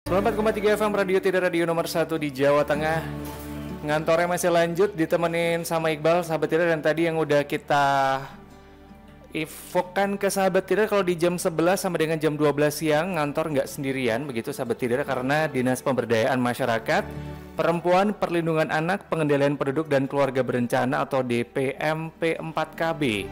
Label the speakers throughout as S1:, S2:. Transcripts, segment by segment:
S1: 94,3 FM Radio Tidak Radio nomor 1 di Jawa Tengah. Ngantornya masih lanjut ditemenin sama Iqbal, sahabat Tidak. Dan tadi yang udah kita infokan ke sahabat Tidak, kalau di jam 11 sama dengan jam 12 siang ngantor nggak sendirian begitu sahabat Tidak, karena Dinas Pemberdayaan Masyarakat, Perempuan, Perlindungan Anak, Pengendalian Penduduk dan Keluarga Berencana atau DPMP 4KB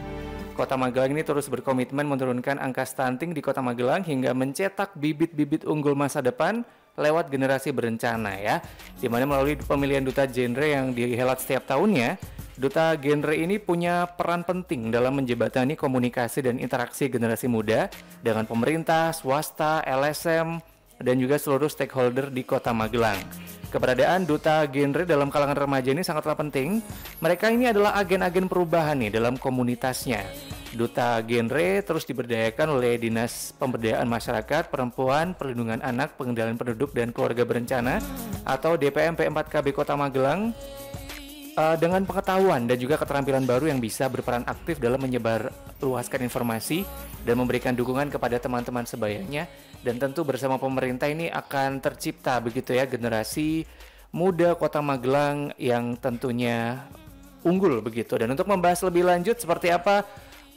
S1: Kota Magelang ini terus berkomitmen menurunkan angka stunting di Kota Magelang hingga mencetak bibit-bibit unggul masa depan lewat generasi berencana ya. Dimana melalui pemilihan duta genre yang dihelat setiap tahunnya, duta genre ini punya peran penting dalam menjembatani komunikasi dan interaksi generasi muda dengan pemerintah, swasta, LSM, dan juga seluruh stakeholder di Kota Magelang. Keberadaan duta genre dalam kalangan remaja ini sangatlah penting. Mereka ini adalah agen-agen perubahan nih dalam komunitasnya. Duta genre terus diberdayakan oleh Dinas Pemberdayaan Masyarakat, Perempuan, Perlindungan Anak, Pengendalian Penduduk dan Keluarga Berencana atau DPMP 4KB Kota Magelang dengan pengetahuan dan juga keterampilan baru yang bisa berperan aktif dalam menyebarluaskan informasi dan memberikan dukungan kepada teman-teman sebayanya. Dan tentu bersama pemerintah ini akan tercipta begitu ya generasi muda Kota Magelang yang tentunya unggul begitu. Dan untuk membahas lebih lanjut seperti apa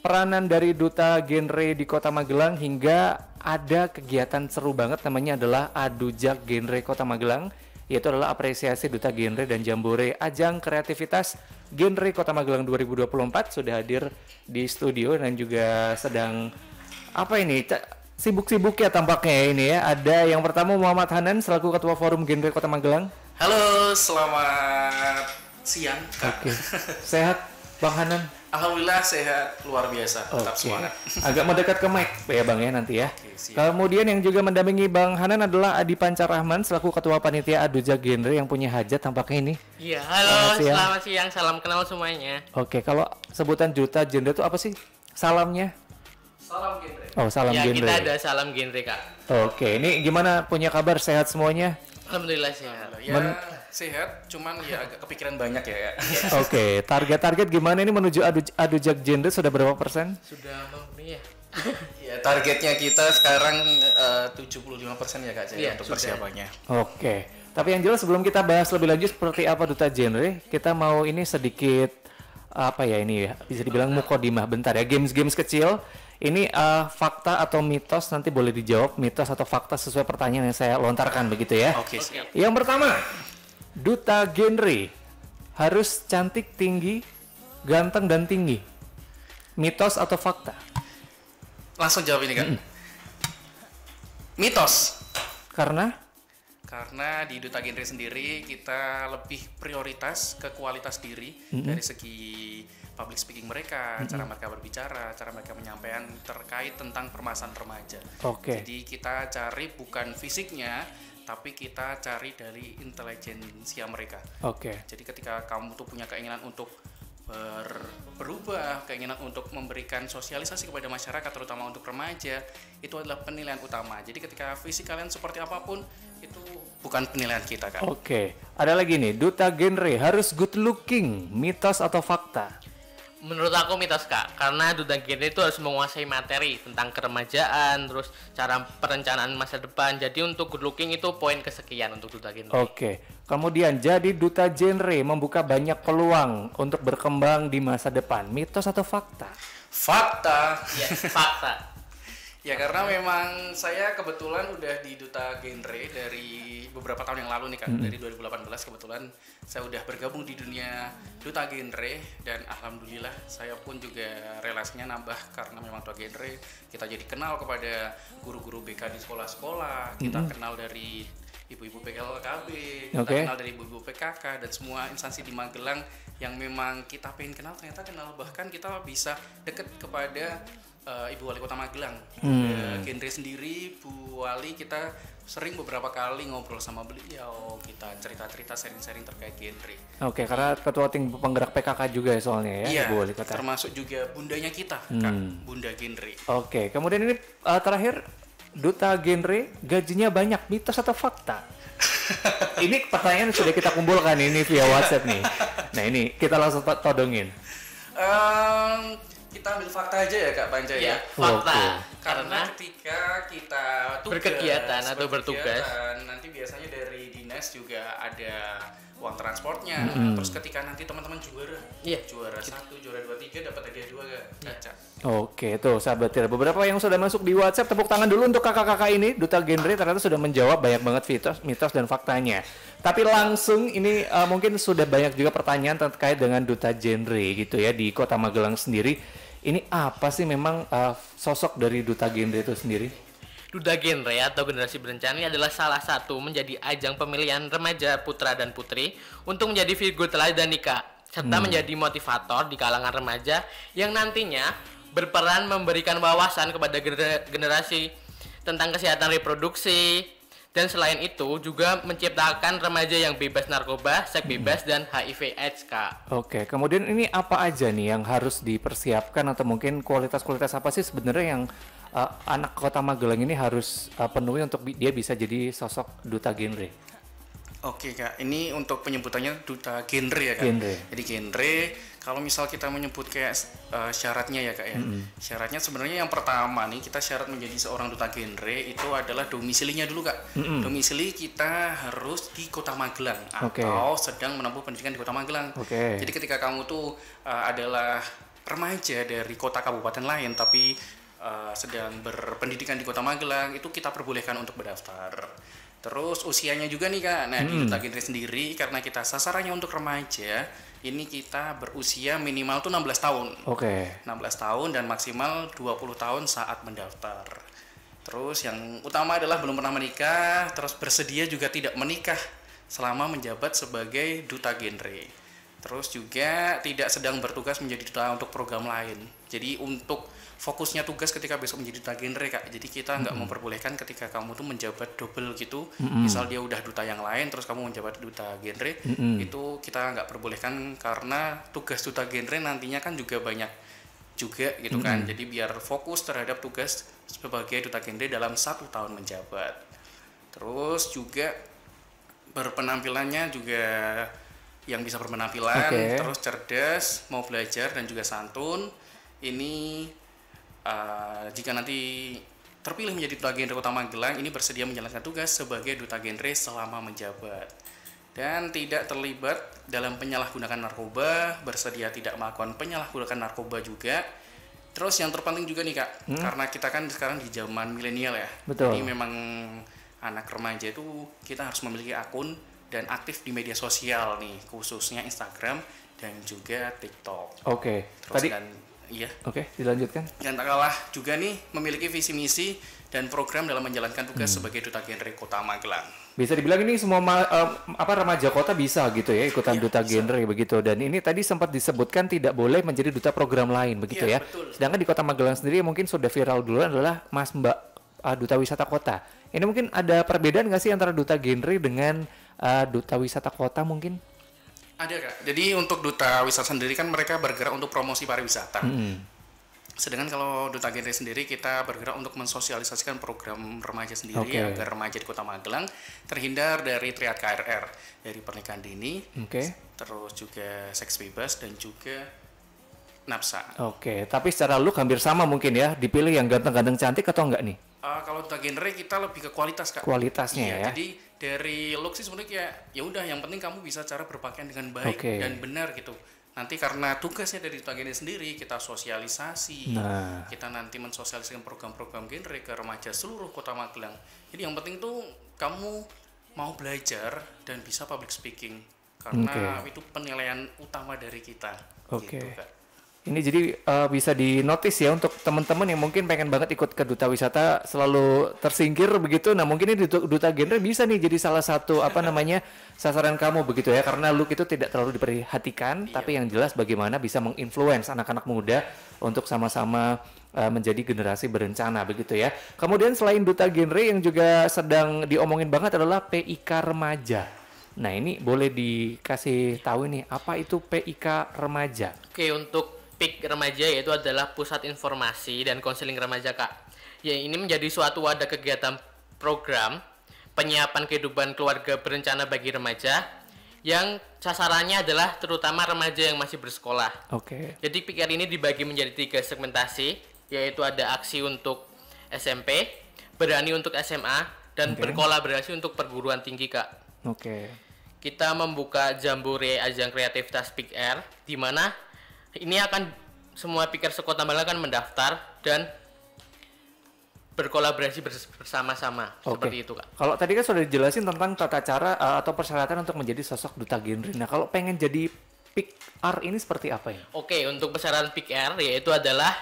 S1: peranan dari duta genre di Kota Magelang hingga ada kegiatan seru banget namanya adalah Adu Jak Genre Kota Magelang, yaitu adalah apresiasi duta genre dan jambore ajang kreativitas genre Kota Magelang 2024 sudah hadir di studio dan juga sedang sibuk-sibuk ya tampaknya ini ya. Ada yang pertama Muhammad Hanan selaku Ketua Forum Genre Kota Magelang.
S2: Halo, selamat siang Kak.
S1: Oke. Sehat Bang Hanan?
S2: Alhamdulillah sehat, luar biasa, tetap semangat.
S1: Agak mendekat ke mic ya Bang ya nanti ya.
S2: Oke,
S1: kemudian yang juga mendampingi Bang Hanan adalah Adi Pancarahman selaku Ketua Panitia Adu Jak Genre yang punya hajat tampaknya ini.
S3: Iya, halo, selamat siang, salam kenal semuanya.
S1: Oke, kalau sebutan duta genre itu apa sih? Salamnya?
S2: Salam genre.
S1: Oh, salam
S3: ya,
S1: genre.
S3: Kita ada salam genre Kak.
S1: Oke, ini gimana, punya kabar sehat semuanya?
S3: Alhamdulillah sehat.
S2: Ya sehat, cuman ya agak kepikiran banyak ya.
S1: Oke, target-target gimana ini menuju adu Jak Genre sudah berapa persen?
S3: Sudah memenuhi ya?
S2: Ya targetnya kita sekarang 75% ya Kak Jaya untuk persiapannya.
S1: Oke, tapi yang jelas sebelum kita bahas lebih lanjut seperti apa duta genre, kita mau ini sedikit bisa dibilang mukodimah bentar ya, games kecil. Ini fakta atau mitos, nanti boleh dijawab mitos atau fakta sesuai pertanyaan yang saya lontarkan begitu ya.
S2: Oke, siap.
S1: Yang pertama, duta genre harus cantik, tinggi, ganteng dan tinggi. Mitos atau fakta?
S2: Langsung jawab ini Kak. Mitos.
S1: Karena
S2: di duta genre sendiri kita lebih prioritas ke kualitas diri dari segi public speaking mereka, cara mereka berbicara, cara mereka menyampaikan terkait tentang permasalahan remaja. Jadi kita cari bukan fisiknya, tapi kita cari dari intelijensia mereka. Jadi ketika kamu tuh punya keinginan untuk berubah, keinginan untuk memberikan sosialisasi kepada masyarakat terutama untuk remaja, itu adalah penilaian utama. Jadi ketika fisik kalian seperti apapun itu bukan penilaian kita Kak.
S1: Ada lagi nih, duta genre harus good looking, mitos atau fakta?
S3: Menurut aku mitos Kak, karena duta genre itu harus menguasai materi tentang keremajaan, terus cara perencanaan masa depan. Jadi untuk good looking itu poin kesekian untuk duta genre.
S1: Kemudian jadi duta genre membuka banyak peluang untuk berkembang di masa depan, mitos atau fakta?
S2: Fakta.
S3: Ya, fakta.
S2: Ya karena memang saya kebetulan udah di duta genre dari beberapa tahun yang lalu nih Kak, dari 2018 kebetulan saya udah bergabung di dunia duta genre dan alhamdulillah saya pun juga relasinya nambah karena memang duta genre kita jadi kenal kepada guru-guru BK di sekolah-sekolah, kita kenal dari ibu-ibu PKLKB, kita kenal dari ibu-ibu PKK dan semua instansi di Magelang yang memang kita pengen kenal, ternyata kenal, bahkan kita bisa deket kepada Ibu Wali Kota Magelang. Genre sendiri, Bu Wali, kita sering beberapa kali ngobrol sama beliau, kita cerita-cerita, sharing-sharing terkait genre.
S1: Karena ketua tim penggerak PKK juga ya soalnya ya,
S2: iya,
S1: Ibu Wali Kota.
S2: Termasuk juga bundanya kita, Kak, Bunda Genre.
S1: Kemudian ini terakhir, duta genre gajinya banyak, mitos atau fakta? Ini pertanyaan sudah kita kumpulkan ini via WhatsApp nih. Nah ini kita langsung todongin.
S2: Kita ambil fakta aja ya Kak Panca ya.
S3: Fakta.
S2: Karena ketika kita
S3: berkegiatan atau bertugas,
S2: les, juga ada uang transportnya. Terus ketika nanti teman-teman juara, juara 1, juara 2, 3 dapat hadiah 2 kaca.
S1: Oke, tuh sahabat Tira, beberapa yang sudah masuk di WhatsApp, tepuk tangan dulu untuk kakak-kakak ini. Duta Genre ternyata sudah menjawab banyak banget mitos dan faktanya. Tapi langsung ini mungkin sudah banyak juga pertanyaan terkait dengan Duta Genre gitu ya di Kota Magelang sendiri. Ini apa sih memang sosok dari Duta Genre itu sendiri?
S3: Duta Genre atau Generasi Berencana ini adalah salah satu menjadi ajang pemilihan remaja putra dan putri untuk menjadi figur teladan nikah serta menjadi motivator di kalangan remaja yang nantinya berperan memberikan wawasan kepada generasi tentang kesehatan reproduksi, dan selain itu juga menciptakan remaja yang bebas narkoba, seks bebas, dan HIV/AIDS, Kak.
S1: Oke, kemudian ini apa aja nih yang harus dipersiapkan atau mungkin kualitas-kualitas apa sih sebenarnya yang anak Kota Magelang ini harus penuhi untuk dia bisa jadi sosok Duta Genre?
S2: Oke Kak, ini untuk penyebutannya Duta Genre ya Kak. Jadi genre, kalau misal kita menyebut kayak syaratnya ya Kak ya. Syaratnya sebenarnya yang pertama nih, kita syarat menjadi seorang Duta Genre itu adalah domisilinya dulu Kak. Domisili kita harus di Kota Magelang atau sedang menempuh pendidikan di Kota Magelang. Jadi ketika kamu tuh adalah remaja dari kota kabupaten lain tapi sedang berpendidikan di Kota Magelang, itu kita perbolehkan untuk berdaftar. Terus usianya juga nih Kak. Nah, di Duta Genre sendiri karena kita sasarannya untuk remaja, ini kita berusia minimal tuh 16 tahun. 16 tahun dan maksimal 20 tahun saat mendaftar. Terus yang utama adalah belum pernah menikah, terus bersedia juga tidak menikah selama menjabat sebagai Duta Genre. Terus juga tidak sedang bertugas menjadi duta untuk program lain. Jadi untuk fokusnya tugas ketika besok menjadi Duta Genre Kak. Jadi kita nggak memperbolehkan ketika kamu tuh menjabat double gitu. Misal dia udah duta yang lain terus kamu menjabat Duta Genre, itu kita nggak perbolehkan karena tugas Duta Genre nantinya kan juga banyak juga gitu kan. Jadi biar fokus terhadap tugas sebagai Duta Genre dalam 1 tahun menjabat. Terus juga berpenampilannya juga yang bisa berpenampilan, terus cerdas, mau belajar dan juga santun. Ini jika nanti terpilih menjadi Duta Genre Kota Magelang, ini bersedia menjalankan tugas sebagai Duta Genre selama menjabat dan tidak terlibat dalam penyalahgunaan narkoba, bersedia tidak melakukan penyalahgunaan narkoba juga. Terus yang terpenting juga nih Kak, karena kita kan sekarang di zaman milenial ya. Jadi memang anak remaja itu kita harus memiliki akun dan aktif di media sosial nih, khususnya Instagram dan juga TikTok.
S1: Tadi
S2: iya.
S1: Dilanjutkan.
S2: Dan tak kalah juga nih memiliki visi misi dan program dalam menjalankan tugas sebagai Duta Genre Kota Magelang.
S1: Bisa dibilang ini semua remaja kota bisa gitu ya ikutan Duta Genre begitu. Dan ini tadi sempat disebutkan tidak boleh menjadi duta program lain begitu ya.
S2: Betul.
S1: Sedangkan di Kota Magelang sendiri mungkin sudah viral duluan adalah Mas Mbak Duta Wisata Kota. Ini mungkin ada perbedaan nggak sih antara Duta Genre dengan Duta Wisata Kota mungkin?
S2: Ada Kak. Jadi untuk Duta Wisata sendiri kan mereka bergerak untuk promosi pariwisata. Sedangkan kalau Duta Genre sendiri kita bergerak untuk mensosialisasikan program remaja sendiri agar remaja di Kota Magelang terhindar dari triad KRR, dari pernikahan dini, terus juga seks bebas dan juga nafsa.
S1: Tapi secara look hampir sama mungkin ya, dipilih yang ganteng-ganteng cantik atau enggak nih?
S2: Kalau Duta Genre kita lebih ke kualitas Kak.
S1: Kualitasnya ya.
S2: Jadi dari look sih sebenarnya kayak ya udah yang penting kamu bisa cara berpakaian dengan baik dan benar gitu. Nanti karena tugasnya dari Duta Genre sendiri kita sosialisasi, kita nanti mensosialisasikan program-program genre ke remaja seluruh Kota Magelang. Jadi yang penting tuh kamu mau belajar dan bisa public speaking karena itu penilaian utama dari kita. Gitu, Kak.
S1: Ini jadi bisa dinotis ya untuk teman-teman yang mungkin pengen banget ikut ke Duta Wisata selalu tersingkir begitu. Nah mungkin ini Duta Genre bisa nih jadi salah satu sasaran kamu begitu ya, karena look itu tidak terlalu diperhatikan, tapi yang jelas bagaimana bisa menginfluence anak-anak muda untuk sama-sama menjadi generasi berencana begitu ya. Kemudian selain Duta Genre yang juga sedang diomongin banget adalah PIK Remaja. Nah ini boleh dikasih tahu nih apa itu PIK Remaja?
S3: Untuk PIK Remaja yaitu adalah Pusat Informasi dan Konseling Remaja Kak. Ya ini menjadi suatu wadah kegiatan program penyiapan kehidupan keluarga berencana bagi remaja yang sasarannya adalah terutama remaja yang masih bersekolah. Jadi PIK ini dibagi menjadi 3 segmentasi, yaitu ada aksi untuk SMP, berani untuk SMA, dan berkolaborasi untuk perguruan tinggi Kak.
S1: Oke.
S3: Kita membuka Jambore ajang kreativitas Peak Air, di mana ini akan semua Peaker sekota Magelang akan mendaftar dan berkolaborasi bersama-sama. Seperti itu, Kak.
S1: Kalau tadi kan sudah dijelasin tentang tata cara atau persyaratan untuk menjadi sosok duta genre. Nah, kalau pengen jadi Peak R ini seperti apa ya?
S3: Oke, untuk persyaratan Peak Air yaitu adalah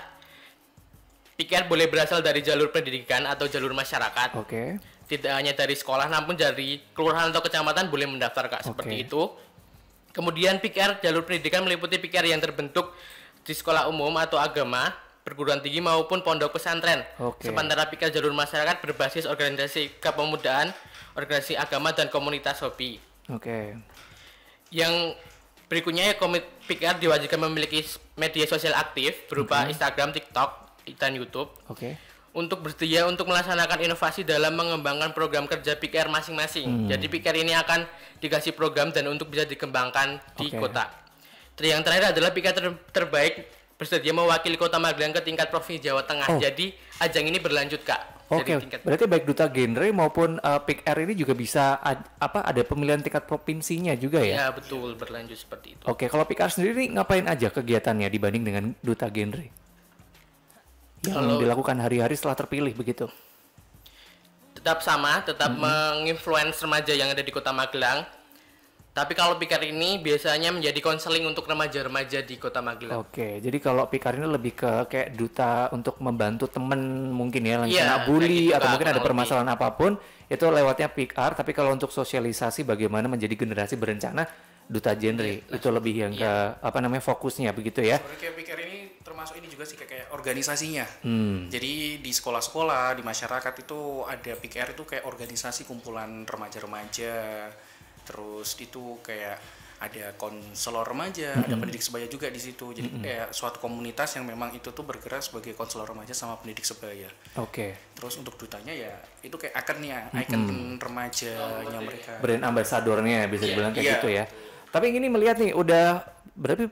S3: Peak Air boleh berasal dari jalur pendidikan atau jalur masyarakat.
S1: Oke.
S3: Tidak hanya dari sekolah, namun dari kelurahan atau kecamatan boleh mendaftar, Kak, seperti itu. Kemudian PIKR jalur pendidikan meliputi PIKR yang terbentuk di sekolah umum atau agama, perguruan tinggi maupun pondok pesantren. Sementara PIKR jalur masyarakat berbasis organisasi kepemudaan, organisasi agama dan komunitas hobi. Yang berikutnya PIKR diwajibkan memiliki media sosial aktif berupa Instagram, TikTok, dan YouTube. Untuk bersedia untuk melaksanakan inovasi dalam mengembangkan program kerja PIKR masing-masing. Jadi PIKR ini akan dikasih program dan untuk bisa dikembangkan di kota. Yang terakhir adalah PIKR terbaik bersedia mewakili Kota Magelang ke tingkat Provinsi Jawa Tengah. Jadi ajang ini berlanjut, Kak.
S1: Berarti baik duta genre maupun PIKR ini juga bisa ada pemilihan tingkat provinsinya juga ya?
S3: Ya, betul, berlanjut seperti itu.
S1: Kalau PIKR sendiri ngapain aja kegiatannya dibanding dengan duta genre? Yang dilakukan hari-hari setelah terpilih begitu?
S3: Tetap sama, tetap menginfluence remaja yang ada di Kota Magelang. Tapi kalau PIKR ini biasanya menjadi konseling untuk remaja-remaja di Kota Magelang.
S1: Jadi kalau PIKR ini lebih ke kayak duta untuk membantu temen mungkin ya, yang kena bully atau mungkin ada permasalahan apapun, itu lewatnya PIKR. Tapi kalau untuk sosialisasi bagaimana menjadi generasi berencana, duta genre itu lebih yang ke fokusnya begitu ya.
S2: Sebenarnya kayak PIKR ini termasuk ini juga sih kayak organisasinya. Jadi di sekolah-sekolah, di masyarakat itu ada PIKR itu kayak organisasi kumpulan remaja-remaja. Terus itu kayak ada konselor remaja, ada pendidik sebaya juga di situ. Jadi kayak suatu komunitas yang memang itu tuh bergerak sebagai konselor remaja sama pendidik sebaya. Terus untuk dutanya ya itu kayak ikon remajanya mereka.
S1: Brand ambassadornya bisa dibilang kayak gitu ya. Tapi ini melihat nih udah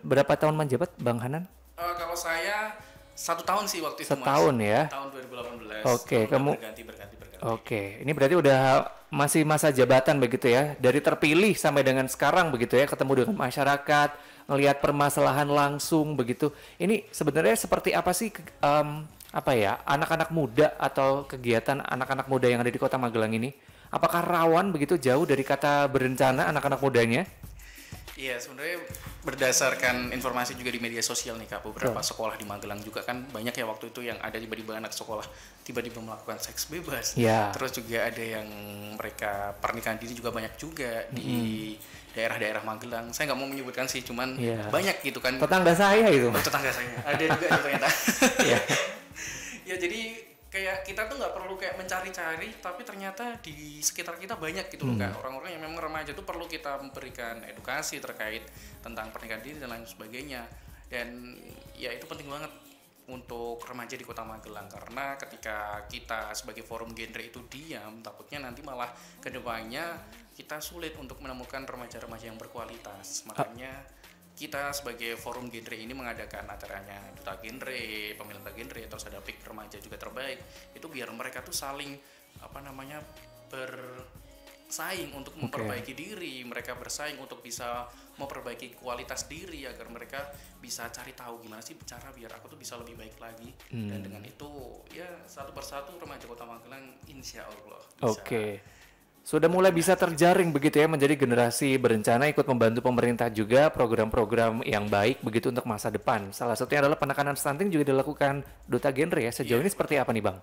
S1: berapa tahun menjabat Bang Hanan?
S2: Kalau saya 1 tahun sih waktu itu,
S1: Setahun
S2: Mas.
S1: Ya?
S2: Tahun 2018.
S1: Kamu berganti. Ini berarti udah masih masa jabatan begitu ya? Dari terpilih sampai dengan sekarang begitu ya, ketemu dengan masyarakat, ngelihat permasalahan langsung begitu. Ini sebenarnya seperti apa sih anak-anak muda atau kegiatan anak-anak muda yang ada di Kota Magelang ini? Apakah rawan begitu jauh dari kata berencana anak-anak mudanya?
S2: Iya, sebenarnya berdasarkan informasi juga di media sosial nih, Kak, beberapa sekolah di Magelang juga kan banyak ya waktu itu yang ada tiba-tiba anak sekolah tiba-tiba melakukan seks bebas. Terus juga ada yang mereka pernikahan dini juga banyak juga di daerah-daerah Magelang. Saya nggak mau menyebutkan sih, cuman banyak gitu kan.
S1: Tetangga saya itu.
S2: Tetangga saya. Ada juga ternyata. Ya jadi kayak kita tuh nggak perlu kayak mencari-cari, tapi ternyata di sekitar kita banyak gitu loh, Kak, orang-orang yang memang remaja tuh perlu kita memberikan edukasi terkait tentang pernikahan dini dan lain sebagainya. Dan ya itu penting banget untuk remaja di Kota Magelang, karena ketika kita sebagai forum genre itu diam, takutnya nanti malah kedepannya kita sulit untuk menemukan remaja-remaja yang berkualitas. Makanya kita sebagai forum genre ini mengadakan acaranya duta genre, pemilihan duta genre, terus ada PIK remaja juga terbaik. Itu biar mereka tuh saling bersaing untuk memperbaiki diri, mereka bersaing untuk bisa memperbaiki kualitas diri agar mereka bisa cari tahu gimana sih cara biar aku tuh bisa lebih baik lagi. Dan dengan itu ya satu persatu remaja Kota Magelang insya Allah bisa.
S1: Sudah mulai bisa terjaring begitu ya, menjadi generasi berencana, ikut membantu pemerintah juga program-program yang baik begitu untuk masa depan. Salah satunya adalah penekanan stunting juga dilakukan duta genre ya. Sejauh ini seperti apa nih, Bang?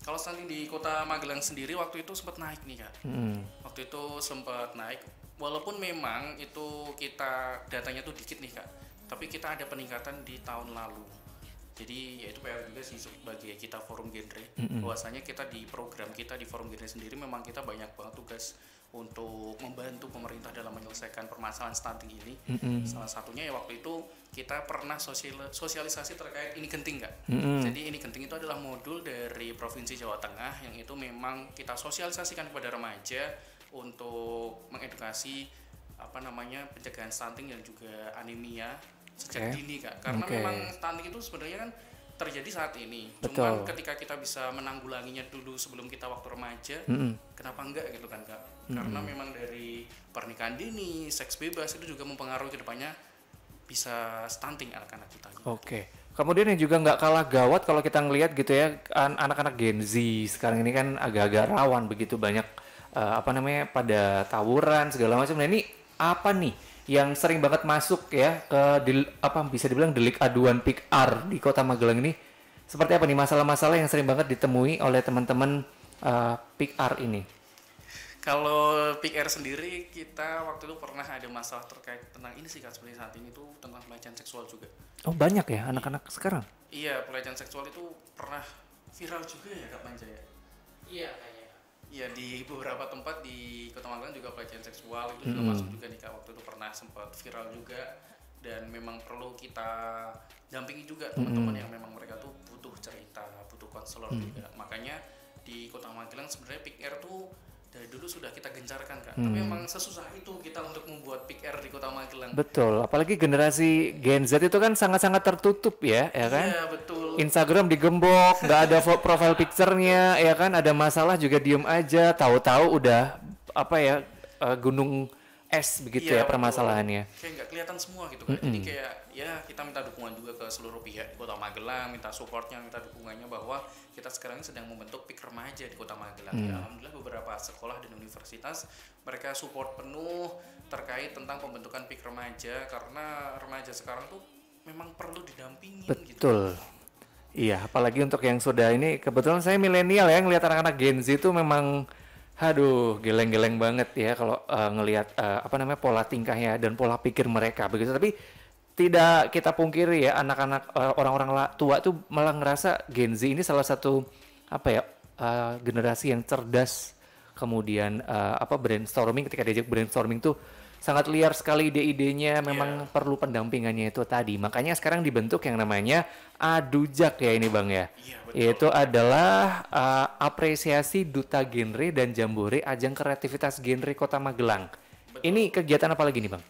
S2: Kalau stunting di Kota Magelang sendiri waktu itu sempat naik nih, Kak. Waktu itu sempat naik, walaupun memang itu kita datanya tuh dikit nih, Kak. Tapi kita ada peningkatan di tahun lalu. Jadi ya itu PR juga sih sebagai kita forum genre. Bahwasanya kita di program kita di forum genre sendiri memang kita banyak banget tugas untuk membantu pemerintah dalam menyelesaikan permasalahan stunting ini. Salah satunya ya waktu itu kita pernah sosialisasi terkait Ini Genting, Kak. Jadi Ini Genting itu adalah modul dari Provinsi Jawa Tengah yang itu memang kita sosialisasikan kepada remaja untuk mengedukasi pencegahan stunting dan juga anemia sejak dini, Kak. Karena memang stunting itu sebenarnya kan terjadi saat ini. Cuman ketika kita bisa menanggulanginya dulu sebelum kita waktu remaja, kenapa enggak gitu kan, Kak? Karena memang dari pernikahan dini, seks bebas itu juga mempengaruhi kedepannya bisa stunting anak-anak kita.
S1: Oke. Kemudian yang juga nggak kalah gawat kalau kita ngelihat gitu ya, anak-anak Gen Z sekarang ini kan agak-agak rawan begitu banyak pada tawuran segala macam. Nah ini apa nih yang sering banget masuk ya ke bisa dibilang delik aduan PIK-R di Kota Magelang ini? Seperti apa nih masalah-masalah yang sering banget ditemui oleh teman-teman PIK-R ini?
S2: Kalau PIK-R sendiri, kita waktu itu pernah ada masalah terkait tentang ini sih Kak, seperti saat ini tuh tentang pelecehan seksual juga.
S1: Oh banyak ya anak-anak sekarang?
S2: Iya, pelecehan seksual itu pernah viral juga ya Kak Manjaya?
S3: Iya kayaknya.
S2: Iya, di beberapa tempat di Kota Magelang juga pelecehan seksual itu juga masuk juga nih Kak, waktu itu pernah sempat viral juga. Dan memang perlu kita dampingi juga teman-teman yang memang mereka tuh butuh cerita, butuh konselor juga. Makanya di Kota Magelang sebenarnya PIK-R tuh dari dulu sudah kita gencarkan Kak, tapi memang sesusah itu kita untuk membuat PIK-R di Kota Magelang.
S1: Betul, apalagi generasi Gen Z itu kan sangat-sangat tertutup ya kan?
S2: Iya betul.
S1: Instagram digembok, nggak ada profile picture-nya, ya kan? Ada masalah juga diem aja, tahu-tahu udah gunung es begitu ya permasalahannya.
S2: Kayak nggak kelihatan semua gitu kan. Jadi kayak ya kita minta dukungan juga ke seluruh pihak di Kota Magelang, minta supportnya, minta dukungannya bahwa kita sekarang ini sedang membentuk PIK remaja di Kota Magelang. Ya, alhamdulillah beberapa sekolah dan universitas mereka support penuh terkait tentang pembentukan PIK remaja karena remaja sekarang tuh memang perlu didampingin.
S1: Betul.
S2: Gitu.
S1: Iya, apalagi untuk yang sudah ini kebetulan saya milenial ya, ngelihat anak-anak Gen Z itu memang aduh, geleng-geleng banget ya kalau ngelihat pola tingkahnya dan pola pikir mereka begitu. Tapi tidak kita pungkiri ya anak-anak orang-orang tua tuh malah ngerasa Gen Z ini salah satu generasi yang cerdas. Kemudian brainstorming, ketika diajak brainstorming tuh sangat liar sekali ide-idenya, memang perlu pendampingannya itu tadi. Makanya sekarang dibentuk yang namanya Adujak ya ini Bang ya. Yaitu adalah apresiasi duta genre dan jambore ajang kreativitas genre Kota Magelang. Ini kegiatan apa lagi nih Bang?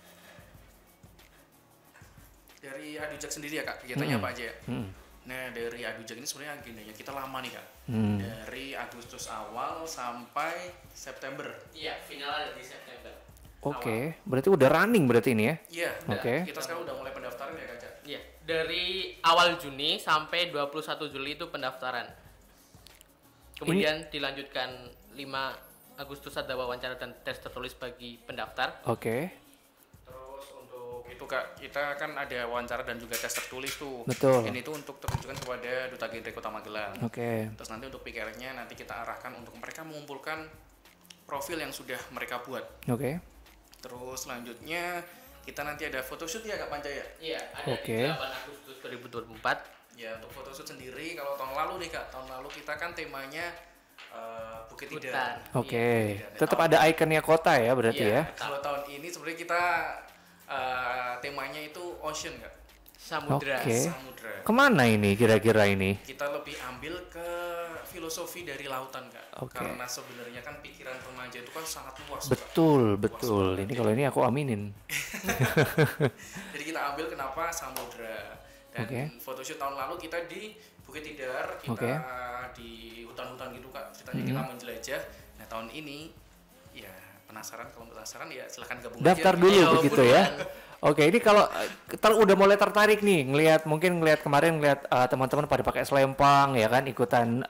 S2: Dari Adujak sendiri ya Kak, kegiatannya apa aja ya? Nah dari Adujak ini sebenarnya agendanya kita lama nih Kak. Dari Agustus awal sampai September.
S3: Iya, final ada di September.
S1: Oke, berarti udah running berarti ini ya?
S2: Iya,
S1: Oke.
S2: Kita sekarang udah mulai pendaftaran ya Kak Cak?
S3: Iya, dari awal Juni sampai 21 Juli itu pendaftaran. Kemudian dilanjutkan 5 Agustus ada wawancara dan tes tertulis bagi pendaftar.
S1: Oke.
S2: Terus untuk itu Kak, kita kan ada wawancara dan juga tes tertulis tuh.
S1: Betul.
S2: Ini tuh untuk tertujukan kepada Duta Genre Kota Magelang.
S1: Oke.
S2: Terus nanti untuk PIK-nya nanti kita arahkan untuk mereka mengumpulkan profil yang sudah mereka buat.
S1: Oke.
S2: Terus selanjutnya kita nanti ada photoshoot ya Kak Pancaya?
S3: Iya, ada
S1: Oke.
S3: 8 Agustus 2024.
S2: Ya untuk photoshoot sendiri kalau tahun lalu nih Kak, tahun lalu kita kan temanya Bukit
S3: Hutan.
S2: Tidar.
S1: Oke.
S2: Iya.
S1: Tetap ada ikonnya kota ya berarti
S3: Iya.
S1: ya?
S2: Kalau tahun ini sebenarnya kita temanya itu ocean Kak,
S3: Samudra.
S1: Oke.
S2: samudra.
S1: Kemana ini kira-kira ini?
S2: Kita lebih ambil ke filosofi dari lautan Kak.
S1: Oke.
S2: Karena sebenarnya kan pikiran remaja itu kan sangat luas Kak.
S1: Betul, betul. Ini kalau ini aku aminin.
S2: Jadi kita ambil kenapa samudra. Dan
S1: Oke.
S2: photoshoot tahun lalu kita di Bukit Tidar, kita
S1: Oke.
S2: di hutan-hutan gitu Kak. Ceritanya kita menjelajah. Nah tahun ini ya penasaran, kalau penasaran ya silahkan gabung
S1: Daftar
S2: aja.
S1: dulu
S2: Iya,
S1: begitu ya. Oke, ini kalau udah mulai tertarik nih mungkin ngelihat kemarin teman-teman pada pakai selempang ya kan ikutan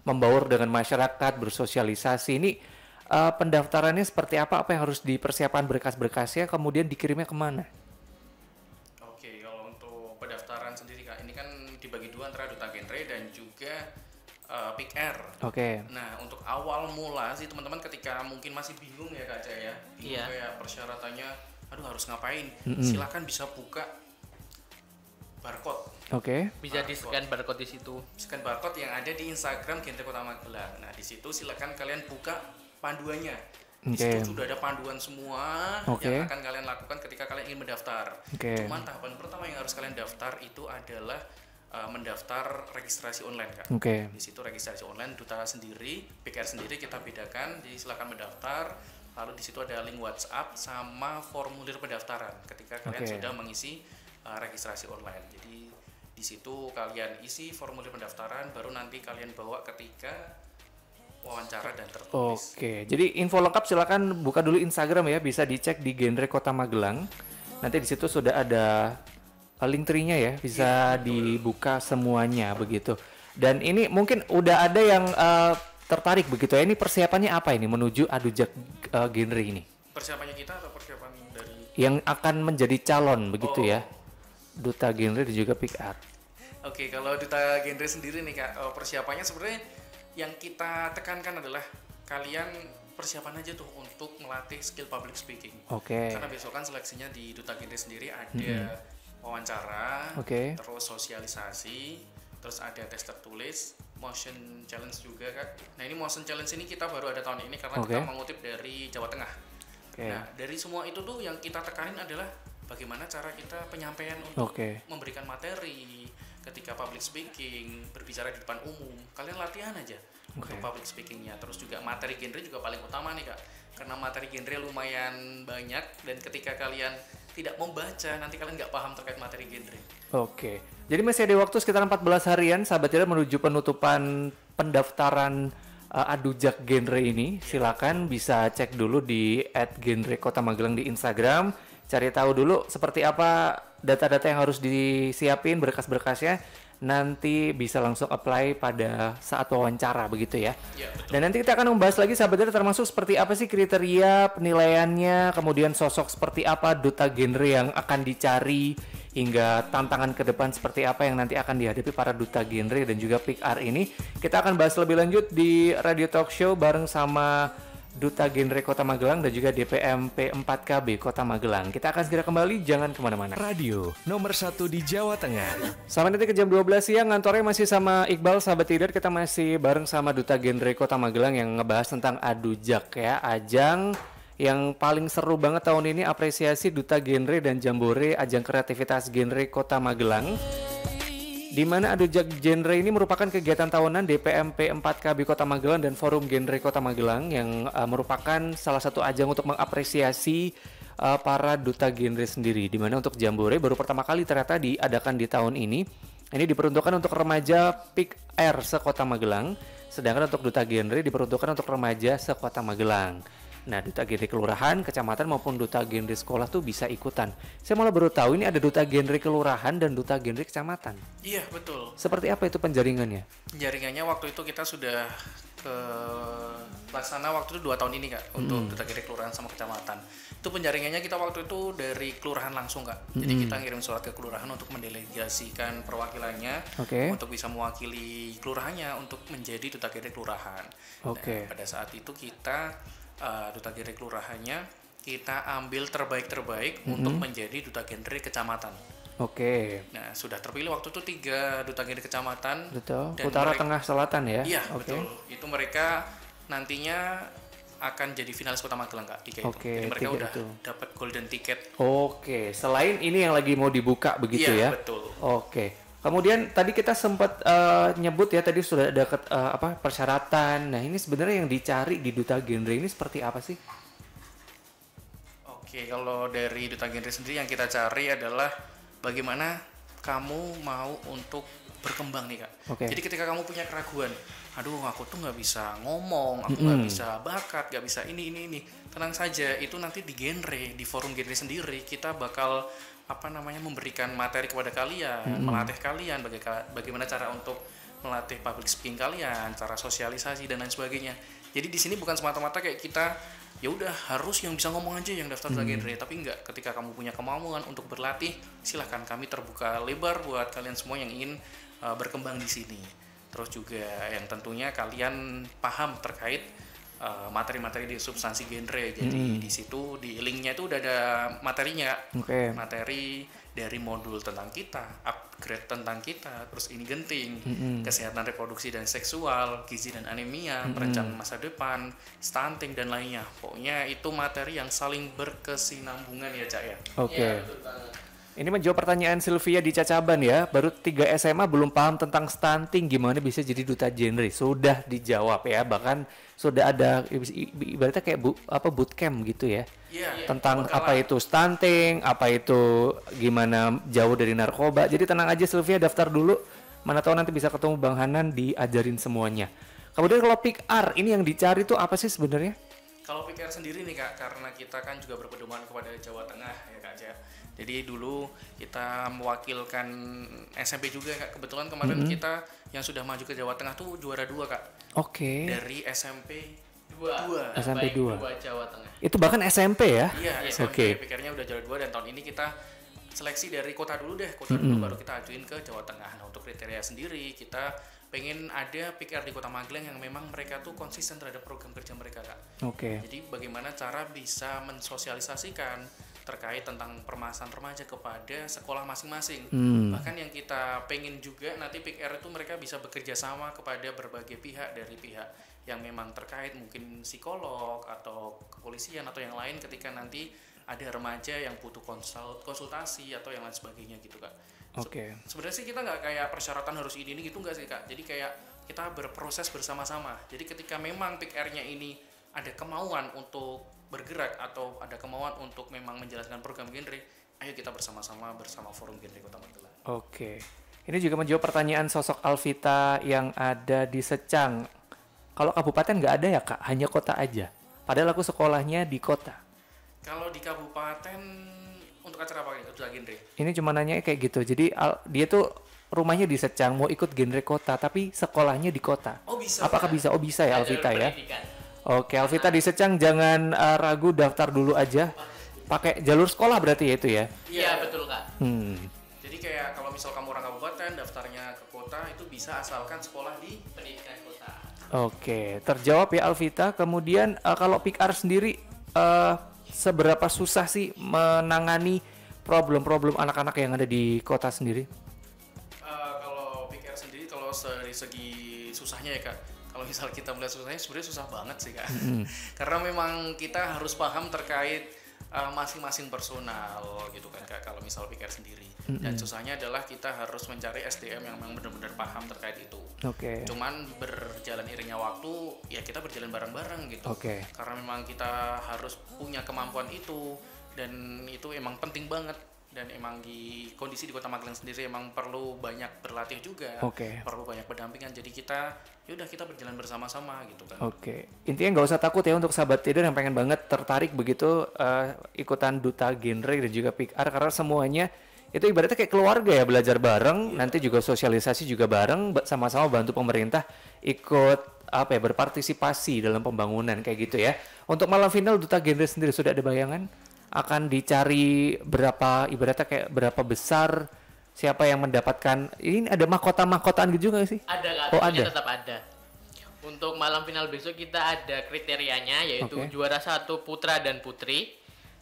S1: membaur dengan masyarakat, bersosialisasi. Ini pendaftarannya seperti apa? Apa yang harus dipersiapkan berkas-berkasnya, kemudian dikirimnya kemana?
S2: Oke, kalau untuk pendaftaran sendiri Kak, ini kan dibagi dua antara Duta Genre dan juga PIK-R.
S1: Oke.
S2: Nah, untuk awal mula sih teman-teman ketika mungkin masih bingung ya Kak Jaya, bingung
S3: Iya.
S2: kayak persyaratannya, aduh harus ngapain? Silakan bisa buka barcode.
S1: Oke.
S3: Bisa di-scan barcode di situ.
S2: Scan barcode yang ada di Instagram Genre Kota Magelang. Nah, di situ silakan kalian buka panduannya. Di
S1: Oke.
S2: situ sudah ada panduan semua
S1: Oke.
S2: yang akan kalian lakukan ketika kalian ingin mendaftar.
S1: Oke.
S2: Cuman tahapan pertama yang harus kalian daftar itu adalah mendaftar registrasi online Kak.
S1: Oke.
S2: Di situ registrasi online Duta sendiri, PIK-R sendiri kita bedakan. Jadi silakan mendaftar. Lalu di situ ada link WhatsApp sama formulir pendaftaran ketika kalian
S1: Oke.
S2: sudah mengisi registrasi online. Jadi di situ kalian isi formulir pendaftaran, baru nanti kalian bawa ketika wawancara dan tertulis.
S1: Oke, jadi info lengkap silakan buka dulu Instagram ya, bisa dicek di Genre Kota Magelang. Nanti di situ sudah ada link tree-nya ya, bisa dibuka semuanya begitu. Dan ini mungkin udah ada yang tertarik begitu ya. Ini persiapannya apa ini menuju Adujak Genre ini?
S2: Persiapannya kita atau persiapan dari
S1: Yang akan menjadi calon begitu ya, Duta Genre dan juga Pick Art.
S2: Oke, kalau Duta Genre sendiri nih Kak, persiapannya sebenarnya yang kita tekankan adalah kalian persiapan aja tuh untuk melatih skill public speaking.
S1: Oke.
S2: Karena besok kan seleksinya di Duta Genre sendiri ada wawancara, terus sosialisasi, terus ada tes tertulis, motion challenge juga Kak. Nah ini motion challenge ini kita baru ada tahun ini karena kita mengutip dari Jawa Tengah. Nah dari semua itu tuh yang kita tekanin adalah bagaimana cara kita penyampaian untuk memberikan materi ketika public speaking, berbicara di depan umum. Kalian latihan aja untuk public speakingnya. Terus juga materi genre juga paling utama nih Kak, karena materi genre lumayan banyak dan ketika kalian tidak membaca nanti kalian nggak paham terkait materi genre.
S1: Oke, jadi masih ada waktu sekitar 14 harian sahabat Tidar menuju penutupan pendaftaran Adujak Genre ini. Silakan bisa cek dulu di @genre_kota_magelang di Instagram, cari tahu dulu seperti apa data-data yang harus disiapin, berkas-berkasnya. Nanti bisa langsung apply pada saat wawancara begitu ya.
S2: Ya betul.
S1: Dan nanti kita akan membahas lagi sahabat Tidar termasuk seperti apa sih kriteria penilaiannya, kemudian sosok seperti apa duta genre yang akan dicari, hingga tantangan ke depan seperti apa yang nanti akan dihadapi para duta genre dan juga Pick Art ini. Kita akan bahas lebih lanjut di Radio Talk Show bareng sama Duta Genre Kota Magelang dan juga DPM P4KB Kota Magelang. Kita akan segera kembali, jangan kemana-mana.
S4: Radio nomor 1 di Jawa Tengah.
S1: Sampai nanti ke jam 12 siang, ngantornya masih sama Iqbal, sahabat Tidar. Kita masih bareng sama Duta Genre Kota Magelang yang ngebahas tentang Adujak ya, ajang yang paling seru banget tahun ini, apresiasi Duta Genre dan Jambore, ajang kreativitas genre Kota Magelang. Di mana Adujak Genre ini merupakan kegiatan tahunan DPM P4KB Kota Magelang dan Forum Genre Kota Magelang yang merupakan salah satu ajang untuk mengapresiasi para duta genre sendiri. Di mana untuk Jambore baru pertama kali ternyata diadakan di tahun ini. Ini diperuntukkan untuk remaja Pick Art sekota Magelang, sedangkan untuk duta genre diperuntukkan untuk remaja sekota Magelang. Nah, duta genre kelurahan, kecamatan maupun duta genre sekolah tuh bisa ikutan. Saya malah baru tahu ini ada duta genre kelurahan dan duta genre kecamatan.
S2: Iya, betul.
S1: Seperti apa itu penjaringannya?
S2: Jaringannya waktu itu kita sudah ke laksana waktu itu 2 tahun ini Kak, untuk duta genre kelurahan sama kecamatan. Itu penjaringannya kita waktu itu dari kelurahan langsung Kak. Jadi kita ngirim surat ke kelurahan untuk mendelegasikan perwakilannya untuk bisa mewakili kelurahannya untuk menjadi duta genre kelurahan. Nah, pada saat itu kita duta genre kelurahannya kita ambil terbaik untuk menjadi duta genre kecamatan. Nah, sudah terpilih waktu itu 3 duta genre kecamatan.
S1: Betul. Utara, Tengah, Selatan ya?
S2: Iya, betul. Itu mereka nantinya akan jadi finalis Kota Magelang Kak, 3 itu. Jadi mereka udah dapat golden ticket.
S1: Selain ini yang lagi mau dibuka begitu ya?
S2: Iya, betul.
S1: Kemudian tadi kita sempat nyebut ya, tadi sudah ada persyaratan. Nah, ini sebenarnya yang dicari di duta genre ini seperti apa sih?
S2: Kalau dari duta genre sendiri yang kita cari adalah bagaimana kamu mau untuk berkembang nih Kak. Jadi ketika kamu punya keraguan, aduh aku tuh nggak bisa ngomong, aku nggak bisa bakat, nggak bisa ini, tenang saja, itu nanti di genre, di forum genre sendiri kita bakal memberikan materi kepada kalian, melatih kalian bagaimana cara untuk melatih public speaking kalian, cara sosialisasi dan lain sebagainya. Jadi di sini bukan semata-mata kayak kita ya udah harus yang bisa ngomong aja yang daftar genre, tapi enggak, ketika kamu punya kemauan untuk berlatih, silahkan, kami terbuka lebar buat kalian semua yang ingin berkembang di sini. Terus juga yang tentunya kalian paham terkait materi-materi di substansi genre. Jadi di situ di linknya itu udah ada materinya, materi dari modul tentang kita, upgrade tentang kita, terus ini genting, kesehatan reproduksi dan seksual, gizi dan anemia, perencanaan masa depan, stunting dan lainnya. Pokoknya itu materi yang saling berkesinambungan ya Cak ya.
S1: Ya, ini menjawab pertanyaan Sylvia di Cacaban ya, baru 3 SMA belum paham tentang stunting, gimana bisa jadi duta genre? Sudah dijawab ya, bahkan sudah ada ibaratnya kayak bootcamp gitu ya. Tentang apa itu stunting, apa itu gimana jauh dari narkoba. Jadi tenang aja Sylvia, daftar dulu, mana tahu nanti bisa ketemu Bang Hanan diajarin semuanya. Kemudian kalau pick R ini yang dicari tuh apa sih sebenarnya?
S2: Kalau PKR sendiri nih Kak, karena kita kan juga berpedoman kepada Jawa Tengah ya Kak ya. Jadi dulu kita mewakilkan SMP juga Kak. Kebetulan kemarin kita yang sudah maju ke Jawa Tengah tuh juara 2 Kak.
S1: Oke.
S2: Dari SMP 2.
S1: SMP 2.
S3: Jawa Tengah.
S1: Itu bahkan SMP ya?
S2: Iya, SMP
S1: Oke.
S2: PKR-nya udah juara 2 dan tahun ini kita seleksi dari kota dulu deh. Kota dulu baru kita ajuin ke Jawa Tengah. Nah, untuk kriteria sendiri kita pengen ada PKR di Kota Magelang yang memang mereka tuh konsisten terhadap program kerja mereka Kak.
S1: Oke.
S2: Jadi bagaimana cara bisa mensosialisasikan terkait tentang permasalahan remaja kepada sekolah masing-masing. Bahkan yang kita pengen juga nanti PKR itu mereka bisa bekerja sama kepada berbagai pihak, dari pihak yang memang terkait mungkin psikolog atau kepolisian atau yang lain ketika nanti ada remaja yang butuh konsultasi atau yang lain sebagainya gitu Kak.
S1: Oke.
S2: Sebenarnya sih kita nggak kayak persyaratan harus ini gitu nggak sih Kak. Jadi kayak kita berproses bersama-sama. Jadi ketika memang PKR-nya ini ada kemauan untuk bergerak atau ada kemauan untuk memang menjalankan program genre, ayo kita bersama-sama bersama Forum Genre Kota Magelang.
S1: Oke. Ini juga menjawab pertanyaan sosok Alvita yang ada di Secang. Kalau kabupaten nggak ada ya Kak, hanya kota aja. Padahal aku sekolahnya di kota.
S2: Kalau di kabupaten untuk acara apa nih? Duta Genre.
S1: Ini cuma nanya kayak gitu. Jadi dia tuh rumahnya di Secang, mau ikut genre kota, tapi sekolahnya di kota.
S2: Oh bisa.
S1: Apakah bisa? Oh bisa ya
S3: Ada
S1: Alvita ya.
S3: pendidikan.
S1: Oke, Alvita di Secang jangan ragu, daftar dulu aja. Pakai jalur sekolah berarti ya itu ya.
S3: Iya, betul Kak.
S2: Jadi kayak kalau misal kamu orang kabupaten daftarnya ke kota itu bisa asalkan sekolah di
S3: Pendidikan kota.
S1: Oke, terjawab ya Alvita. Kemudian kalau PIKR sendiri seberapa susah sih menangani problem-problem anak-anak yang ada di kota sendiri?
S2: Kalau PKR sendiri kalau dari segi susahnya ya Kak, kalau misal kita melihat susahnya sebenarnya susah banget sih Kak. Karena memang kita harus paham terkait masing-masing personal gitu kan Kak, kalau misal PKR sendiri. Dan susahnya adalah kita harus mencari SDM yang memang benar-benar paham terkait itu.
S1: Oke.
S2: Cuman berjalan iringnya waktu ya kita berjalan bareng-bareng gitu.
S1: Oke.
S2: Karena memang kita harus punya kemampuan itu dan itu emang penting banget. Dan emang di kondisi di Kota Magelang sendiri emang perlu banyak berlatih juga,
S1: Oke.
S2: perlu banyak pendampingan. Jadi kita yaudah kita berjalan bersama-sama gitu kan.
S1: Oke, intinya nggak usah takut ya untuk sahabat tidur yang pengen banget tertarik begitu ikutan Duta Genre dan juga PIKR, karena semuanya itu ibaratnya kayak keluarga ya, belajar bareng, nanti juga sosialisasi juga bareng, sama-sama bantu pemerintah ikut apa ya, berpartisipasi dalam pembangunan kayak gitu ya. Untuk malam final Duta Genre sendiri sudah ada bayangan? Akan dicari berapa, ibaratnya kayak berapa besar, siapa yang mendapatkan, ini ada mahkota-mahkotaan gitu juga sih?
S3: Ada Kak,
S1: Oh,
S3: tentunya
S1: ada.
S3: tetap ada. Untuk malam final besok kita ada kriterianya, yaitu
S1: Oke.
S3: juara 1 putra dan putri,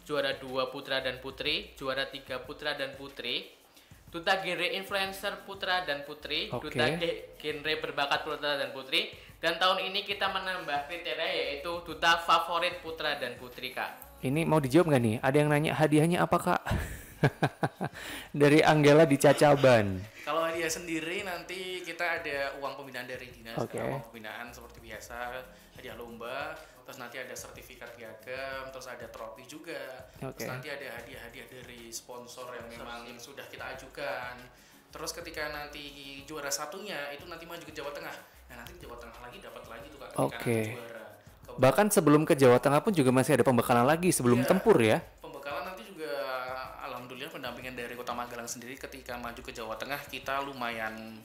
S3: juara 2 putra dan putri, juara 3 putra dan putri, duta genre influencer putra dan putri,
S1: Oke.
S3: duta genre berbakat putra dan putri, dan tahun ini kita menambah kriteria yaitu duta favorit putra dan putri Kak.
S1: Ini mau dijawab nggak nih? Ada yang nanya hadiahnya apa Kak? Dari Anggela di Cacaban.
S2: Kalau hadiah sendiri nanti kita ada uang pembinaan dari dinas,
S1: Oke.
S2: uang pembinaan seperti biasa, hadiah lomba, terus nanti ada sertifikat piagam, terus ada trofi juga,
S1: Oke.
S2: terus nanti ada hadiah-hadiah dari sponsor yang memang sudah kita ajukan. Terus ketika nanti juara satunya itu nanti maju ke Jawa Tengah, nah nanti Jawa Tengah lagi dapat lagi tuh Kak ketika
S1: Oke.
S2: nanti juara.
S1: Bahkan sebelum ke Jawa Tengah pun juga masih ada pembekalan lagi sebelum
S2: Iya.
S1: tempur ya.
S2: Pembekalan nanti juga alhamdulillah pendampingan dari Kota Magelang sendiri ketika maju ke Jawa Tengah kita lumayan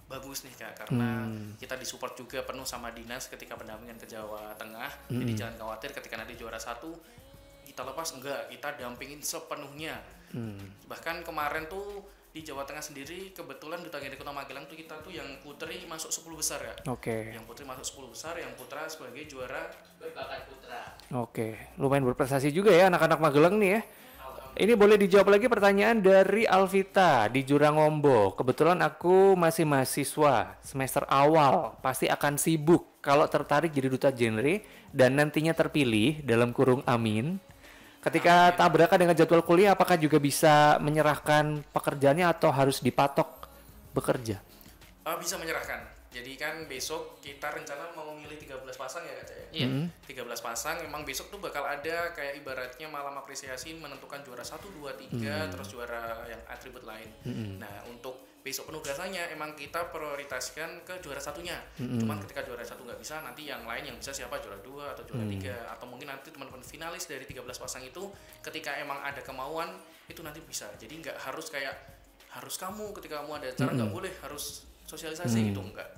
S2: bagus nih Kak, karena kita disupport juga penuh sama dinas ketika pendampingan ke Jawa Tengah. Jadi jangan khawatir ketika nanti juara satu kita lepas, enggak, kita dampingin sepenuhnya. Bahkan kemarin tuh di Jawa Tengah sendiri kebetulan Duta Genre Kota Magelang tuh kita tuh yang putri masuk 10 besar ya.
S1: Oke.
S2: Yang putri masuk 10 besar, yang putra sebagai juara
S3: Berbakat putra.
S1: Oke, lumayan berprestasi juga ya anak-anak Magelang nih ya. Ini boleh dijawab lagi pertanyaan dari Alvita di Jurangombo. Kebetulan aku masih mahasiswa semester awal, pasti akan sibuk kalau tertarik jadi duta genre dan nantinya terpilih dalam kurung amin. Ketika tabrakan dengan jadwal kuliah, apakah juga bisa menyerahkan pekerjaannya atau harus dipatok bekerja?
S2: bisa menyerahkan. Jadi kan besok kita rencana mau memilih 13 pasang ya Kak Caya.
S3: Iya.
S2: 13 pasang, memang besok tuh bakal ada kayak ibaratnya malam apresiasi menentukan juara 1, 2, 3, terus juara yang atribut lain. Nah, untuk besok penugasannya emang kita prioritaskan ke juara satunya. Cuman ketika juara satu nggak bisa, nanti yang lain yang bisa siapa juara 2 atau juara 3, atau mungkin nanti teman-teman finalis dari 13 pasang itu ketika emang ada kemauan itu nanti bisa. Jadi nggak harus kayak harus kamu ketika kamu ada acara nggak boleh harus sosialisasi gitu, enggak.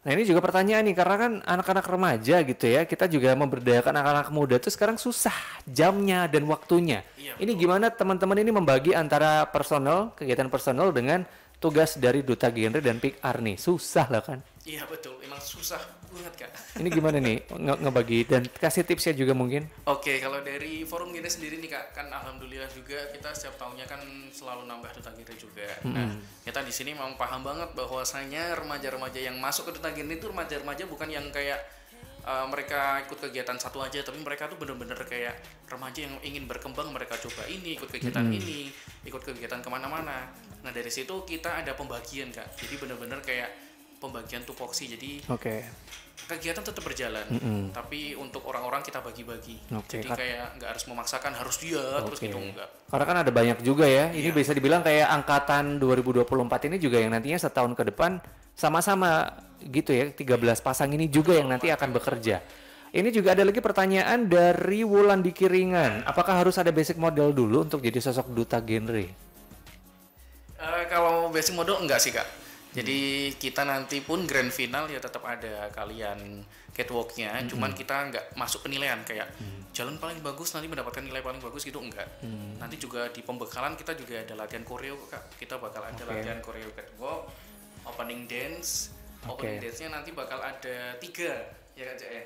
S1: Nah ini juga pertanyaan nih, karena kan anak-anak remaja gitu ya, kita juga memberdayakan anak-anak muda tuh sekarang susah jamnya dan waktunya.
S2: Iya,
S1: Ini gimana teman-teman ini membagi antara personal, kegiatan personal dengan tugas dari Duta Genre dan Pick Art nih? Susah lah kan?
S2: Iya betul, emang susah banget Kak.
S1: Ini gimana nih ngebagi dan kasih tipsnya juga mungkin?
S2: Oke, kalau dari forum Genre sendiri nih Kak, kan alhamdulillah juga kita setiap tahunnya kan selalu nambah Duta Genre juga. Nah, kita di sini memang paham banget bahwasanya remaja-remaja yang masuk ke Duta Genre itu remaja-remaja bukan yang kayak mereka ikut kegiatan satu aja, tapi mereka tuh bener-bener kayak remaja yang ingin berkembang, mereka coba ini, ikut kegiatan ini, ikut kegiatan kemana-mana. Nah dari situ kita ada pembagian Kak, jadi bener-bener kayak pembagian tupoksi, jadi kegiatan tetap berjalan, tapi untuk orang-orang kita bagi-bagi. Jadi kayak nggak harus memaksakan harus dia terus gitu, enggak.
S1: Karena kan ada banyak juga ya, ini bisa dibilang kayak angkatan 2024 ini juga yang nantinya setahun ke depan sama-sama gitu ya, 13 pasang ini juga yang nanti akan bekerja. Ini juga ada lagi pertanyaan dari Wulan di Kiringan, apakah harus ada basic model dulu untuk jadi sosok Duta Genre?
S2: Kalau basic model enggak sih Kak. Jadi kita nanti pun grand final ya tetap ada kalian catwalknya, cuman kita nggak masuk penilaian kayak jalan paling bagus nanti mendapatkan nilai paling bagus gitu, enggak. Nanti juga di pembekalan kita juga ada latihan koreo Kak. Kita bakal ada latihan koreo catwalk, opening dance. Opening dance-nya nanti bakal ada 3 ya Kak Jae.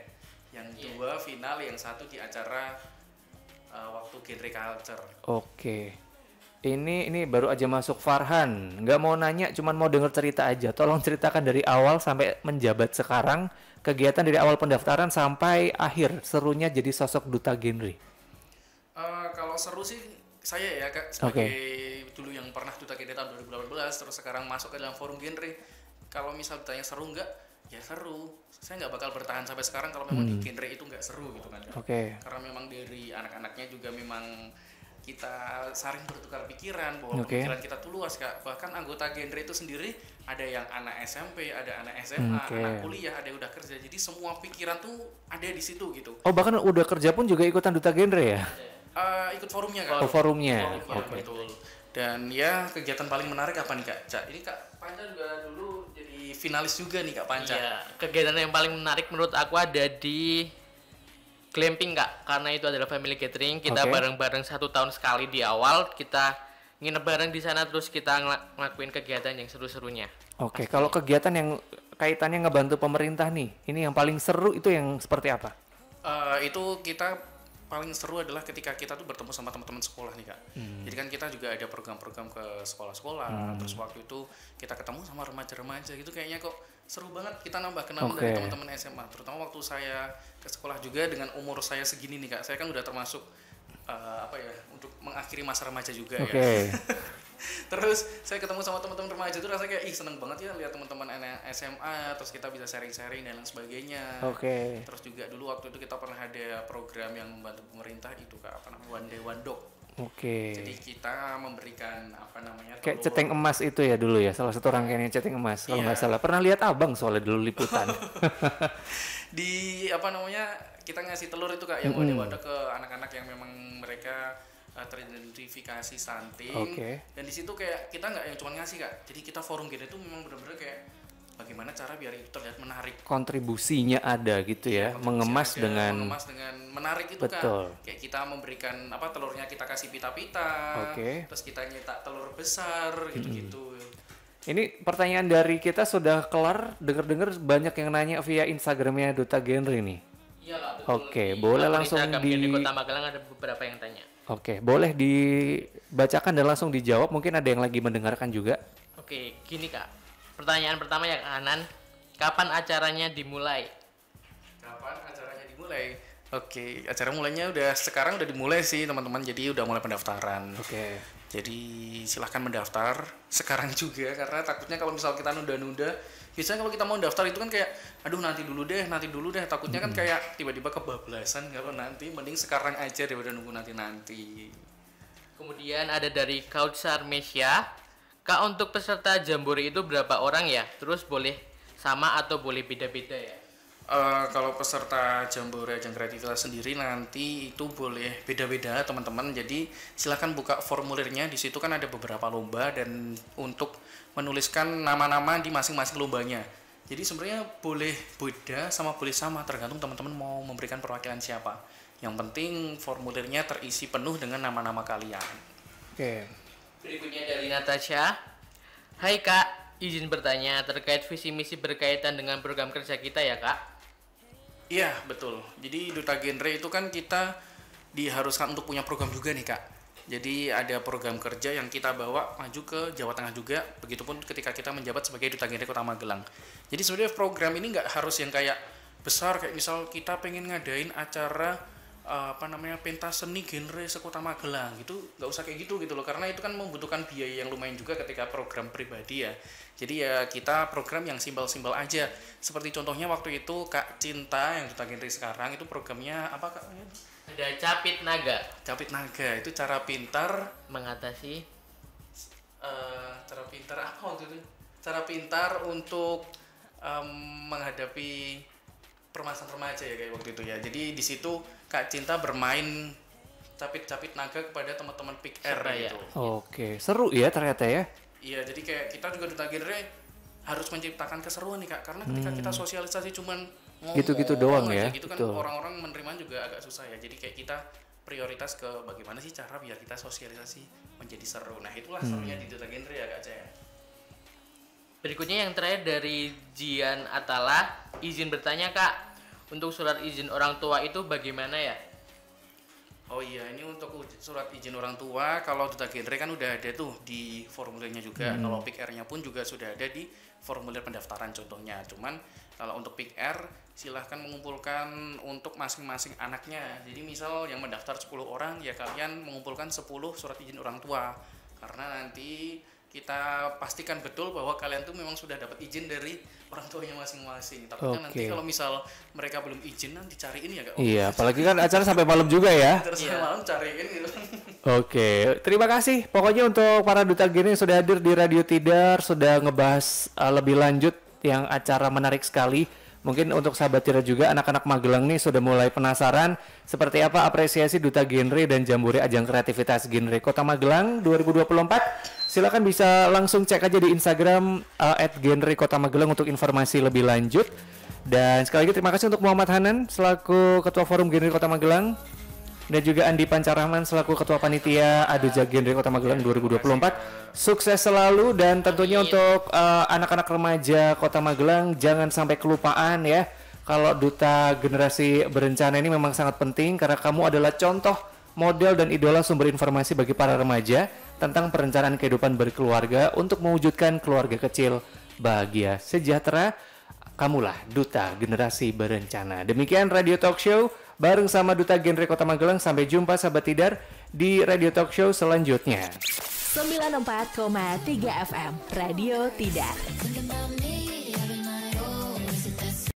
S2: Yang 2 final, yang 1 di acara waktu Genre Culture.
S1: Ini baru aja masuk Farhan, nggak mau nanya, cuman mau denger cerita aja. Tolong ceritakan dari awal sampai menjabat sekarang, kegiatan dari awal pendaftaran sampai akhir, serunya jadi sosok Duta Genre.
S2: Kalau seru sih saya ya Kak, sebagai dulu yang pernah Duta Genre tahun 2018, terus sekarang masuk ke dalam forum genre. Kalau misal ditanya seru nggak, ya seru. Saya nggak bakal bertahan sampai sekarang kalau memang di genre itu nggak seru gitu kan. Karena memang dari anak-anaknya juga memang kita saling bertukar pikiran, bahwa pemikiran kita tuh luas Kak. Bahkan anggota genre itu sendiri ada yang anak SMP, ada anak SMA, anak kuliah, ada yang udah kerja. Jadi semua pikiran tuh ada di situ gitu.
S1: Oh bahkan udah kerja pun juga ikutan Duta Genre ya?
S2: Ikut forumnya Kak.
S1: Forumnya.
S2: Betul. Dan ya kegiatan paling menarik apa nih Kak? Ini Kak Panca juga dulu jadi finalis juga nih Kak Panca.
S3: Iya, kegiatan yang paling menarik menurut aku ada di glamping Kak, karena itu adalah family gathering. Kita bareng-bareng 1 tahun sekali di awal, kita nginep bareng di sana, terus kita ngelakuin kegiatan yang seru-serunya.
S1: Kalau kegiatan yang kaitannya ngebantu pemerintah nih, ini yang paling seru itu yang seperti apa?
S2: Itu kita paling seru adalah ketika kita tuh bertemu sama teman-teman sekolah nih Kak. Jadi kan kita juga ada program-program ke sekolah-sekolah, terus waktu itu kita ketemu sama remaja-remaja gitu, kayaknya kok seru banget, kita nambah kenal dari teman-teman SMA. Terutama waktu saya ke sekolah juga dengan umur saya segini nih Kak, saya kan udah termasuk untuk mengakhiri masa remaja juga ya. Terus saya ketemu sama teman-teman remaja itu rasanya kayak seneng banget ya lihat teman-teman SMA, terus kita bisa sharing-sharing dan lain sebagainya. Terus juga dulu waktu itu kita pernah ada program yang membantu pemerintah itu Kak, One Day One Dog. Jadi kita memberikan
S1: kayak ceteng emas itu ya dulu ya, salah satu rangkaian ceteng emas kalau nggak salah. Pernah lihat abang soalnya dulu liputan.
S2: Di kita ngasih telur itu Kak, yang wadah-wadah ke anak-anak yang memang mereka teridentifikasi stunting. Dan di situ kayak kita nggak yang cuma ngasih Kak, jadi kita forum gitu itu memang benar-benar kayak bagaimana cara biar itu terlihat menarik, kontribusinya ada gitu ya, mengemas dengan menarik itu Kak. Kayak kita memberikan telurnya kita kasih pita-pita, terus kita nyetak telur besar gitu-gitu.
S1: Ini pertanyaan dari kita sudah kelar, dengar-dengar banyak yang nanya via Instagramnya Duta Genre nih.
S3: Iya lah, betul.
S1: Boleh langsung
S3: di Kota Magelang ada beberapa yang tanya.
S1: Boleh dibacakan dan langsung dijawab, mungkin ada yang lagi mendengarkan juga.
S3: Gini Kak. Pertanyaan pertama ya Kak Hanan, kapan acaranya dimulai?
S2: Acara mulainya sekarang udah dimulai sih teman-teman, jadi udah mulai pendaftaran. Jadi silahkan mendaftar sekarang juga, karena takutnya kalau misal kita nunda-nunda, biasanya kalau kita mau daftar itu kan kayak aduh nanti dulu deh, takutnya kan kayak tiba-tiba kebablasan. Kalau nanti mending sekarang aja daripada nunggu nanti.
S3: Kemudian ada dari Kautsar Mesya, Kak, untuk peserta Jambore itu berapa orang ya? Terus boleh sama atau boleh beda-beda ya?
S2: Kalau peserta Jambore Ajang Kreativitas sendiri nanti itu boleh beda-beda teman-teman. Jadi silakan buka formulirnya. Di situ kan ada beberapa lomba dan untuk menuliskan nama-nama di masing-masing lombanya. Jadi sebenarnya boleh beda sama boleh sama, tergantung teman-teman mau memberikan perwakilan siapa. Yang penting formulirnya terisi penuh dengan nama-nama kalian.
S1: Oke.
S3: Berikutnya dari Natasha. Hai Kak, izin bertanya terkait visi misi berkaitan dengan program kerja kita ya Kak?
S2: Iya, betul. Jadi Duta Genre itu kan kita diharuskan untuk punya program juga nih, Kak. Jadi ada program kerja yang kita bawa maju ke Jawa Tengah juga, begitupun ketika kita menjabat sebagai Duta Genre Kota Magelang. Jadi sebenarnya program ini nggak harus yang kayak besar, kayak misal kita pengen ngadain acara pentas seni genre sekota Magelang gitu, nggak usah kayak gitu loh, karena itu kan membutuhkan biaya yang lumayan juga ketika program pribadi ya. Jadi ya kita program yang simpel-simpel aja, seperti contohnya waktu itu Kak Cinta yang Duta Genre sekarang itu programnya apa Kak?
S3: Ada Capit Naga.
S2: Capit Naga itu cara pintar
S3: Mengatasi
S2: cara pintar apa waktu itu? Cara pintar untuk menghadapi permasalahan remaja ya kayak waktu itu ya. Jadi di situ Kak Cinta bermain capit-capit naga kepada teman-teman Pick R gitu.
S1: Oke, seru ya ternyata ya.
S2: Iya, jadi kayak kita juga Duta Genre harus menciptakan keseruan nih Kak, karena ketika kita sosialisasi cuman ngomong
S1: gitu-gitu doang
S2: aja,
S1: ya.
S2: gitu kan
S1: Betul.
S2: orang-orang menerima juga agak susah ya. Jadi kayak kita prioritas ke bagaimana sih cara biar kita sosialisasi menjadi seru. Nah, itulah serunya di Duta Genre ya Kak Caya.
S3: Berikutnya yang terakhir dari Jian Atala, izin bertanya Kak, untuk surat izin orang tua itu bagaimana ya?
S2: Oh iya, ini untuk surat izin orang tua, kalau Duta Genre kan udah ada tuh di formulirnya juga. Kalau Pick R-nya pun juga sudah ada di formulir pendaftaran contohnya. Cuman kalau untuk Pick R, silahkan mengumpulkan untuk masing-masing anaknya. Jadi misal yang mendaftar 10 orang, ya kalian mengumpulkan 10 surat izin orang tua. Karena nanti kita pastikan betul bahwa kalian tuh memang sudah dapat izin dari orang tuanya masing-masing. Takutnya nanti kalau misal mereka belum izin nanti cariin ya Kak.
S1: Iya, apalagi kan acara sampai malam juga ya.
S2: Terus malam cariin gitu.
S1: Oke, terima kasih. Pokoknya untuk para Duta Genre yang sudah hadir di Radio Tidar, sudah ngebahas lebih lanjut yang acara menarik sekali. Mungkin untuk sahabat Tidar juga, anak-anak Magelang nih sudah mulai penasaran seperti apa apresiasi Duta Genre dan Jambore Ajang Kreativitas Genre Kota Magelang 2024. Silakan bisa langsung cek aja di Instagram @genre Kota Magelang untuk informasi lebih lanjut. Dan sekali lagi terima kasih untuk Muhammad Hanan selaku Ketua Forum Genre Kota Magelang dan juga Andi Pancarahman selaku Ketua Panitia Aduja Genre Kota Magelang 2024. Sukses selalu dan tentunya untuk anak-anak remaja Kota Magelang jangan sampai kelupaan ya. Kalau Duta Generasi Berencana ini memang sangat penting karena kamu adalah contoh, model dan idola sumber informasi bagi para remaja tentang perencanaan kehidupan berkeluarga untuk mewujudkan keluarga kecil bahagia sejahtera. Kamulah Duta Generasi Berencana. Demikian Radio Talk Show bareng sama Duta Genre Kota Magelang. Sampai jumpa sahabat Tidar di Radio Talk Show selanjutnya.
S5: 94,3 FM Radio Tidar.